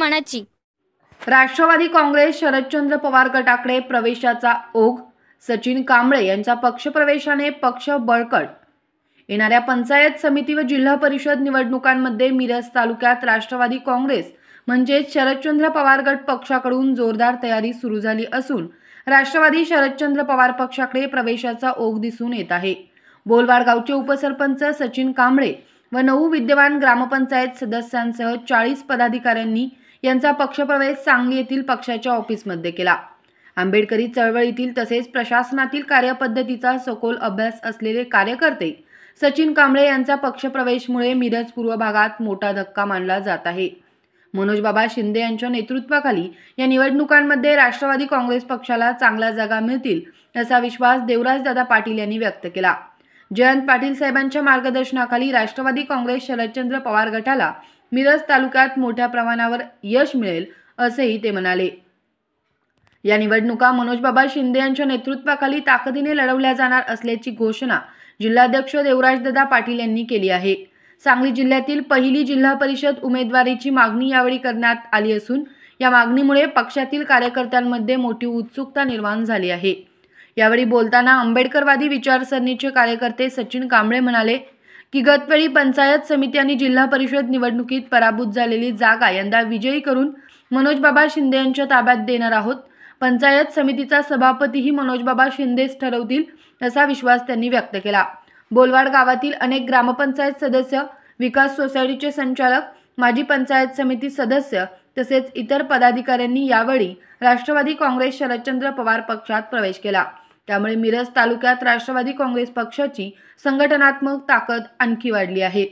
मनाची। राष्ट्रवादी काँग्रेस शरदचंद्र पवार गटाकडे प्रवेशाचा ओघ, सचिन कांबळे यांचा पक्षप्रवेशाने पक्ष बळकट। येणाऱ्या पंचायत समिती व जिल्हा परिषद निवडणुकांमध्ये मिरज तालुक्यात राष्ट्रवादी काँग्रेस म्हणजेच शरदचंद्र पवार गट पक्षाकडून जोरदार तयारी सुरू झाली असून राष्ट्रवादी शरदचंद्र पवार पक्षाकडे प्रवेशाचा ओघ दिसून येत आहे। बोलवाड गावचे उपसरपंच सचिन कांबळे व 9 विद्यमान ग्रामपंचायत सदस्यांसह 40 पदाधिकाऱ्यांनी यांचा पक्षप्रवेश सांगली येथील पक्षाच्या ऑफिसमध्ये केला। आंबेडकरी चळवळीतील तसेच प्रशासनातील कार्यपद्धतीचा सखोल अभ्यास असलेले कार्यकर्ते सचिन कांबळे यांचा पक्षप्रवेशमुळे मिरज पूर्व भागात मोठा धक्का मानला जात आहे। मनोज बाबा शिंदे यांच्या नेतृत्वाखाली या निवडणुकांमध्ये राष्ट्रवादी काँग्रेस पक्षाला चांगल्या जागा मिळतील असा विश्वास देवराजदादा पाटील यांनी व्यक्त केला। जयंत पाटील साहेबांच्या मार्गदर्शनाखाली राष्ट्रवादी काँग्रेस शरदचंद्र पवार गटाला मिरज तालुक्यात मोठ्या प्रमाणावर यश मिळेल असेही ते म्हणाले। या निवडणुका मनोज बाबा शिंदे यांच्या नेतृत्वाखाली ताकदीने लढवल्या जाणार असल्याची घोषणा जिल्हाध्यक्ष देवराजदादा पाटील यांनी केली आहे। सांगली जिल्ह्यातील पहिली जिल्हा परिषद उमेदवारीची मागणी यावेळी करण्यात आली असून या मागणीमुळे पक्षातील कार्यकर्त्यांमध्ये मोठी उत्सुकता निर्माण झाली आहे। यावेळी बोलताना आंबेडकरवादी विचारसरणीचे कार्यकर्ते सचिन कांबळे म्हणाले की गतवेळी पंचायत समिती आणि जिल्हा परिषद निवडणुकीत पराभूत झालेली जागा यंदा विजयी करून मनोज बाबा शिंदे यांच्या ताब्यात देणार आहोत। पंचायत समितीचा सभापतीही मनोज बाबा शिंदेच ठरवतील असा विश्वास त्यांनी व्यक्त केला। बोलवाड गावातील अनेक ग्रामपंचायत सदस्य, विकास सोसायटीचे संचालक, माजी पंचायत समिती सदस्य तसेच इतर पदाधिकाऱ्यांनी यावेळी राष्ट्रवादी काँग्रेस शरदचंद्र पवार पक्षात प्रवेश केला। त्यामुळे मिरज तालुक्यात राष्ट्रवादी काँग्रेस पक्षाची संघटनात्मक ताकद आणखी वाढली आहे।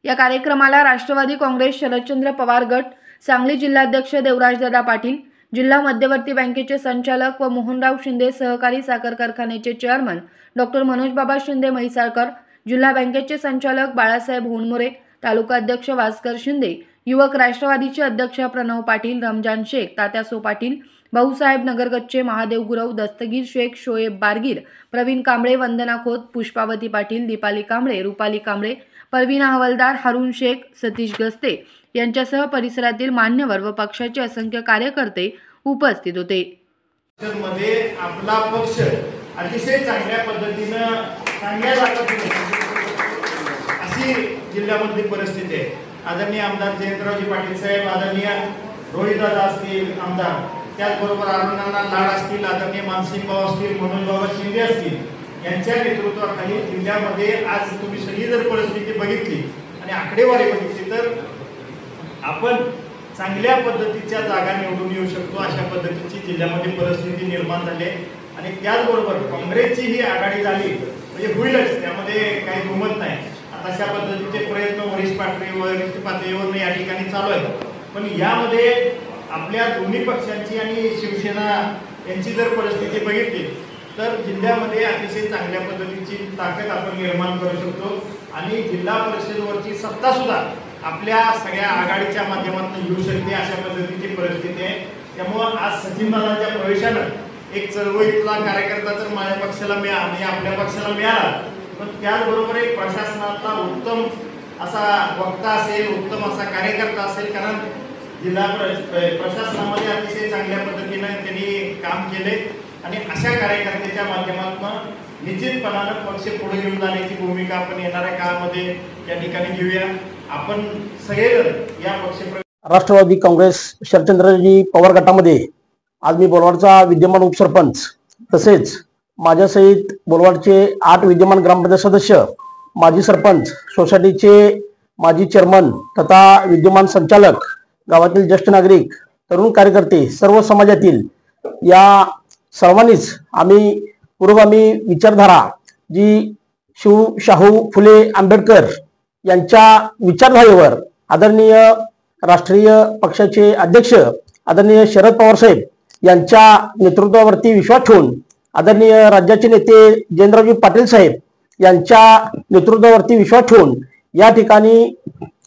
या कार्यक्रमाला राष्ट्रवादी काँग्रेस शरदचंद्र पवार गट सांगली जिल्हाध्यक्ष देवराजदादा पाटील, जिल्हा मध्यवर्ती बँकेचे संचालक व मोहनराव शिंदे सहकारी साखर कारखान्याचे चेअरमन डॉक्टर मनोज बाबा शिंदे म्हैसाळकर, जिल्हा बँकेचे संचालक बाळासाहेब होनमोरे, तालुका अध्यक्ष भास्कर शिंदे, युवक राष्ट्रवादीचे अध्यक्ष प्रणव पाटील, रमजान शेख, तात्यासो पाटील, भाऊसाहेब नगरगच्चे, महादेव गुरव, दस्तगीर शेख, शोएब बारगीर, प्रवीण कांबळे, वंदना खोत, पुष्पावती पाटील, दीपाली कांबळे, रुपाली कांबळे, परवीना हवलदार, हारून शेख, सतीश गस्ते यांच्यासह परिसरातील मान्यवर व पक्षाचे असंख्य कार्यकर्ते उपस्थित होते। मध्ये आपला पक्ष अतिशय चांगल्या पद्धतीनं चांगल्या अशी जिल्ह्यामधली परिस्थिती आहे। आदरणीय आमदार जयंतरावजी पाटील साहेब, आदरणीय रोहितदादा असतील आमदार, त्याचबरोबर अरुणांना लाड असतील, आदरणीय मानसिंग भाऊ असतील, मनोज बाबा शिंदे असतील, यांच्या नेतृत्वाखाली जिल्ह्यामध्ये आज तुम्ही सगळी जर परिस्थिती बघितली आणि आकडेवारी बघितली तर आपण चांगल्या पद्धतीच्या जागा निवडून येऊ शकतो अशा पद्धतीची जिल्ह्यामध्ये परिस्थिती निर्माण झाली आहे। आणि त्याचबरोबर काँग्रेसची ही आघाडी झाली म्हणजे होईलच, त्यामध्ये काही दुमत नाही। आता अशा पद्धतीचे प्रयत्न वरिष्ठ पातळीवर या ठिकाणी चालू आहेत। पण यामध्ये आपल्या दोन्ही पक्षांची आणि शिवसेना यांची जर परिस्थिती बघितली तर जिल्ह्यामध्ये अतिशय चांगल्या पद्धतीची ताकद आपण निर्माण करू शकतो आणि जिल्हा परिषदेवरची सत्ता सुद्धा आपल्या सगळ्या आघाडीच्या माध्यमातून येऊ शकते अशा पद्धतीची परिस्थिती आहे। त्यामुळं आज सचिनदादांच्या प्रवेशानं एक चळवळीतला कार्यकर्ता तर माझ्या पक्षाला मिळाला आणि आपल्या पक्षाला मिळाला, पण त्याचबरोबर एक प्रशासनातला उत्तम असा वक्ता असेल, उत्तम असा कार्यकर्ता असेल, कारण जिल्हा प्रशासनामध्ये अतिशय चांगल्या पद्धतीनं त्यांनी काम केले आणि अशा कार्यकर्त्याच्या माध्यमातून निश्चितपणानं पक्ष पुढे घेऊन जाण्याची भूमिका आपण येणाऱ्या काळामध्ये या ठिकाणी घेऊया। आपण सगळेजण या पक्ष राष्ट्रवादी काँग्रेस शरदचंद्रजी पवार गटामध्ये आज मी बोलवाडचा विद्यमान उपसरपंच तसेच माझ्यासहित बोलवाडचे 8 विद्यमान ग्रामपंचायत सदस्य, माजी सरपंच, सोसायटीचे माजी चेअरमन तथा विद्यमान संचालक, गावातील ज्येष्ठ नागरिक, तरुण कार्यकर्ते, सर्व समाजातील या सर्वांनीच आम्ही पुरोगामी विचारधारा जी शाहू फुले आंबेडकर यांच्या विचारधारेवर आदरणीय राष्ट्रीय पक्षाचे अध्यक्ष आदरणीय शरद पवार साहेब यांच्या नेतृत्वावरती विश्वास ठेवून आदरणीय राज्याचे नेते जयंतरावजी पाटील साहेब यांच्या नेतृत्वावरती विश्वास ठेवून या ठिकाणी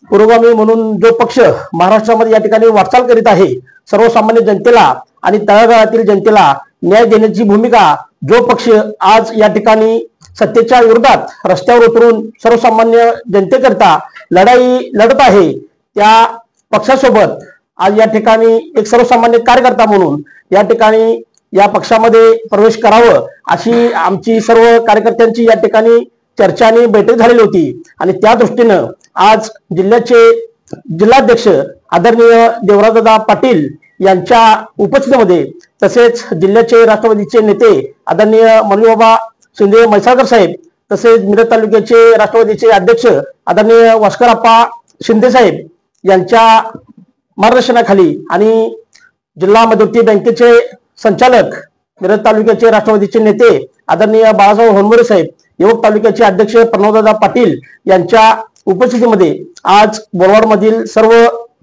पुरोगामी म्हणून जो पक्ष महाराष्ट्रामध्ये या ठिकाणी वाटचाल करीत आहे, सर्वसामान्य जनतेला आणि तळागाळातील जनतेला न्याय देण्याची भूमिका जो पक्ष आज या ठिकाणी सत्तेच्या विरोधात रस्त्यावर उतरून सर्वसामान्य जनतेकरता लढाई लढत आहे, त्या पक्षासोबत आज या ठिकाणी एक सर्वसामान्य कार्यकर्ता म्हणून या ठिकाणी या पक्षामध्ये प्रवेश करावं अशी आमची सर्व कार्यकर्त्यांची या ठिकाणी चर्चा आणि बैठक झालेली होती आणि त्या दृष्टीनं आज जिल्ह्याचे जिल्हाध्यक्ष आदरणीय देवराजदादा पाटील यांच्या उपस्थितीमध्ये तसेच जिल्ह्याचे राष्ट्रवादीचे नेते आदरणीय मनोजबाबा शिंदे म्हैसाळकर साहेब तसेच मिरज तालुक्याचे राष्ट्रवादीचे अध्यक्ष आदरणीय वास्करप्पा शिंदे साहेब यांच्या मार्गदर्शनाखाली आणि जिल्हा मध्यवर्ती बँकेचे संचालक मिरज तालुक्याचे राष्ट्रवादीचे नेते आदरणीय बाळासाहेब होनमोरे साहेब युवक तालुक्याचे अध्यक्ष प्रणवदादा पाटील यांच्या उपस्थितीमध्ये आज बोरवाड मधील सर्व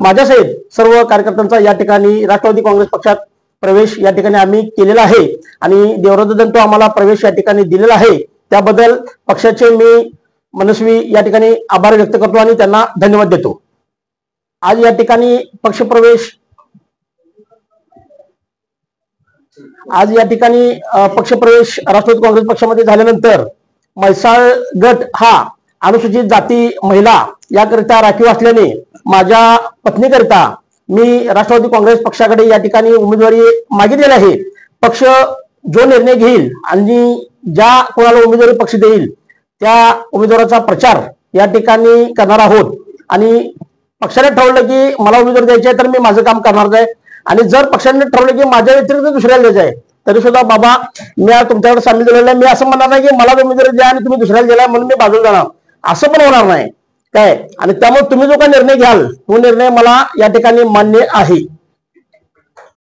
माझ्यासहित सर्व कार्यकर्त्यांचा या ठिकाणी राष्ट्रवादी काँग्रेस पक्षात प्रवेश या ठिकाणी आम्ही केलेला आहे आणि देवराजदादांनी तो आम्हाला प्रवेश या ठिकाणी दिलेला आहे त्याबद्दल पक्षाचे मी मनस्वी या ठिकाणी आभार व्यक्त करतो आणि त्यांना धन्यवाद देतो। आज या ठिकाणी पक्षप्रवेश राष्ट्रवादी काँग्रेस पक्षामध्ये झाल्यानंतर म्हैसाळ गट हा अनुसूचित जाती महिला याकरिता राखीव असल्याने माझ्या पत्नीकरिता मी राष्ट्रवादी काँग्रेस पक्षाकडे या ठिकाणी उमेदवारी मागितलेली आहे। पक्ष जो निर्णय घेईल आणि ज्या कोणाला उमेदवारी पक्ष देईल त्या उमेदवाराचा प्रचार या ठिकाणी करणार आहोत आणि पक्षाने ठरवलं की मला उमेदवारी द्यायची आहे तर मी माझं काम करणार आहे आणि जर पक्षाने ठरवलं की माझ्या व्यतिरिक्त दुसऱ्याला द्यायचं आहे तरी सुद्धा बाबा मी तुमच्याकडे सामील झालेला आहे, मी असं म्हणणार नाही की मला उमेदवारी द्या आणि तुम्ही दुसऱ्याला दिलाय म्हणून मी बाजूला जाणार, असं पण होणार नाही काय। आणि त्यामुळे तुम्ही जो काही निर्णय घ्याल तो निर्णय मला या ठिकाणी मान्य आहे।